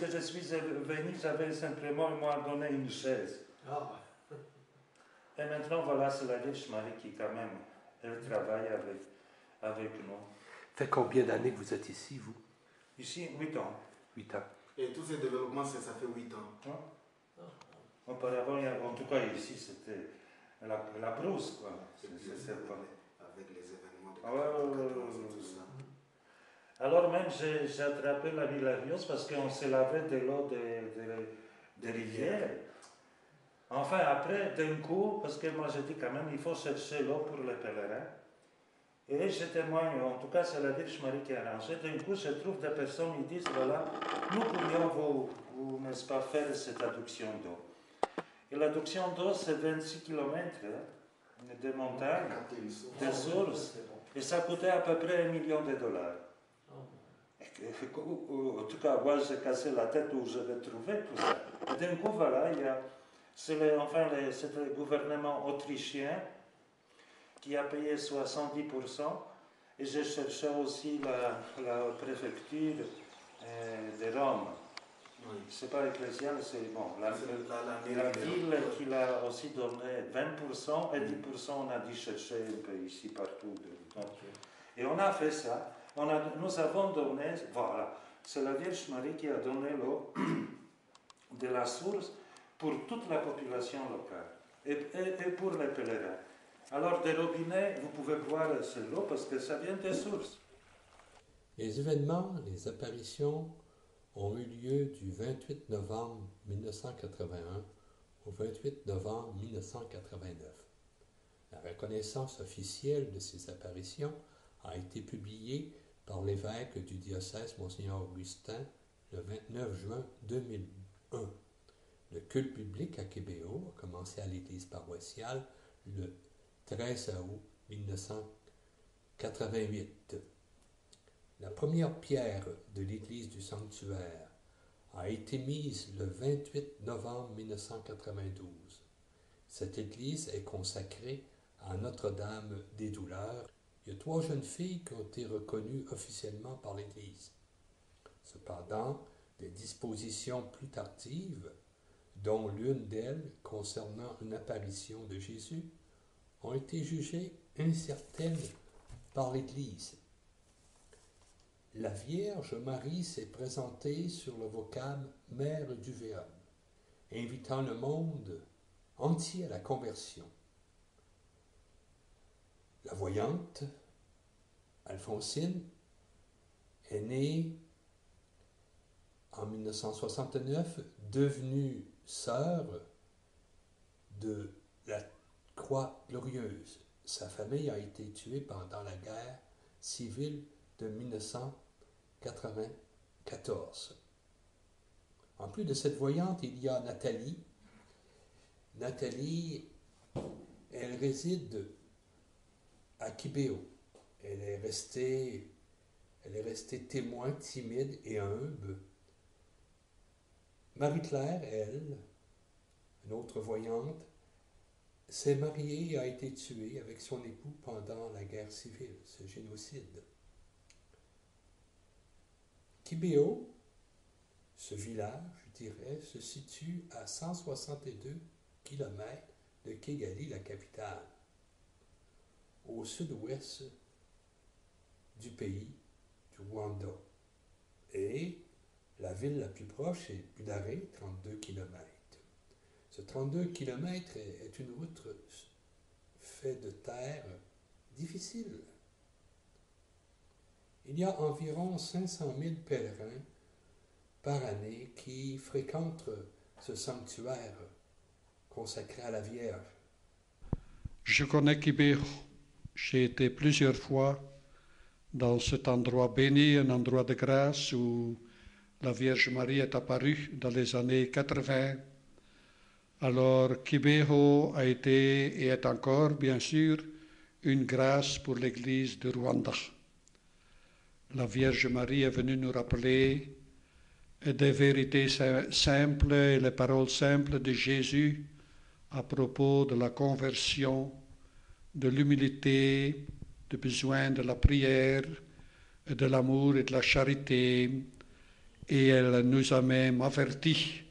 que je suis venu, j'avais simplement, ils m'ont donné une chaise. Ah, Et maintenant, voilà, c'est la Vierge Marie qui, quand même, elle travaille avec nous. Fait combien d'années que vous êtes ici, vous? Ici, 8 ans. 8 ans. et tous ces développements, ça fait 8 ans. Hein? Auparavant, en tout cas, ici, c'était la brousse, quoi. C'est pas... Avec les événements de Ah ouais, 94 et tout ça. Alors même, j'ai attrapé la bilharziose parce qu'on se lavait de l'eau des rivières. Enfin, après, d'un coup, parce que moi j'ai dit quand même, il faut chercher l'eau pour les pèlerins. Et je témoigne, en tout cas c'est la Vierge Marie qui a arrangé. D'un coup, je trouve des personnes qui disent, voilà, nous pourrions vous n'est-ce pas, faire cette adduction d'eau. Et l'adduction d'eau, c'est 26 km de montagnes, de sources, et ça coûtait à peu près $1 million. En tout cas, moi j'ai cassé la tête où je vais trouver tout ça. Et d'un coup, voilà, c'est le gouvernement autrichien qui a payé 70%, et j'ai cherché aussi la préfecture de Rome. Oui. C'est pas ecclésial, c'est bon. La ville qui l'a aussi donné 20%, et 10% on a dû chercher un peu ici, partout. Et on a fait ça. Nous avons donné, voilà, c'est la Vierge Marie qui a donné l'eau de la source pour toute la population locale et pour les pèlerins. Alors, des robinets, vous pouvez boire cette eau parce que ça vient des sources. Les événements, les apparitions ont eu lieu du 28 novembre 1981 au 28 novembre 1989. La reconnaissance officielle de ces apparitions a été publiée par l'évêque du diocèse, Monseigneur Augustin, le 29 juin 2001. Le culte public à Québéo a commencé à l'église paroissiale le 13 août 1988. La première pierre de l'église du sanctuaire a été mise le 28 novembre 1992. Cette église est consacrée à Notre-Dame des Douleurs. Il y a 3 jeunes filles qui ont été reconnues officiellement par l'Église. Cependant, des dispositions plus tardives, dont l'une d'elles concernant une apparition de Jésus, ont été jugées incertaines par l'Église. La Vierge Marie s'est présentée sur le vocable « Mère du Verbe », invitant le monde entier à la conversion. La voyante, Alphonsine, est née en 1969, devenue sœur de la Croix Glorieuse. Sa famille a été tuée pendant la guerre civile de 1994. En plus de cette voyante, il y a Nathalie. Nathalie, elle réside à Quibéo. Elle est restée témoin timide et humble. Marie-Claire, elle, une autre voyante, s'est mariée et a été tuée avec son époux pendant la guerre civile, ce génocide. Quibéo, ce village, je dirais, se situe à 162 km de Kigali, la capitale, au sud-ouest du pays, du Rwanda. Et la ville la plus proche est Budare, 32 km. Ce 32 km est une route faite de terre difficile. Il y a environ 500 000 pèlerins par année qui fréquentent ce sanctuaire consacré à la Vierge. Je connais Kibéo. J'ai été plusieurs fois dans cet endroit béni, un endroit de grâce où la Vierge Marie est apparue dans les années 80. Alors Kibéo a été et est encore, bien sûr, une grâce pour l'Église de Rwanda. La Vierge Marie est venue nous rappeler des vérités simples et les paroles simples de Jésus à propos de la conversion, de l'humilité, du besoin de la prière, de l'amour et de la charité, Et elle nous a même avertis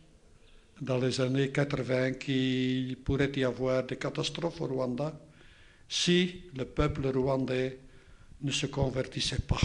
dans les années 80 qu'il pourrait y avoir des catastrophes au Rwanda si le peuple rwandais ne se convertissait pas.